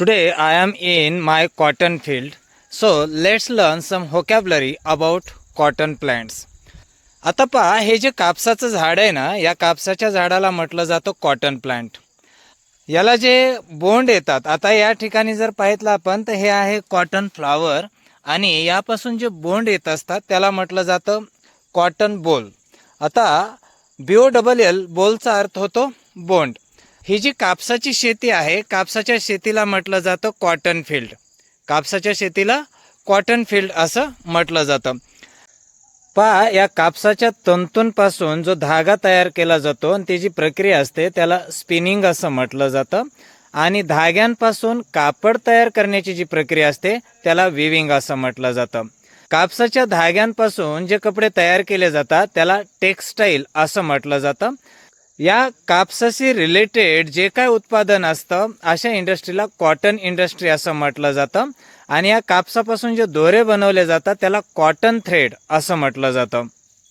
Today I am in my cotton field. So let's learn some vocabulary about cotton plants. आता पहा, हे जे कापसाचं झाड आहे ना, या कापसाच्या झाडाला म्हटलं जातं कॉटन प्लांट. याला जे बोंड येतात, आता या ठिकाणी जर पाहितलं आपण तर हे आहे कॉटन फ्लावर आणि यापासून जे बोंड येत असतात त्याला म्हटलं जातं कॉटन बोल. आता BOLL बोलचा अर्थ होतो बोंड. ही जी कापसाची शेती आहे, कापसाच्या शेतीला म्हटलं जातं कॉटन फील्ड. कापसाच्या शेतीला कॉटन फील्ड असं म्हटलं जातं. पहा, या कापसाच्या तंतूंपासून जो धागा तयार केला जातो आणि त्याची प्रक्रिया असते त्याला स्पिनिंग असं म्हटलं जातं. आणि धाग्यांपासून कापड तयार करण्याची जी प्रक्रिया असते त्याला विविंग असं म्हटलं जातं. कापसाच्या धाग्यांपासून जे कपडे तयार केले जातात त्याला टेक्स्टाईल असं म्हटलं जातं. या कापसाशी रिलेटेड जे काय उत्पादन असतं अशा इंडस्ट्रीला कॉटन इंडस्ट्री असं म्हटलं जातं. आणि या कापसापासून जे दोरे बनवले जातात त्याला कॉटन थ्रेड असं म्हटलं जातं.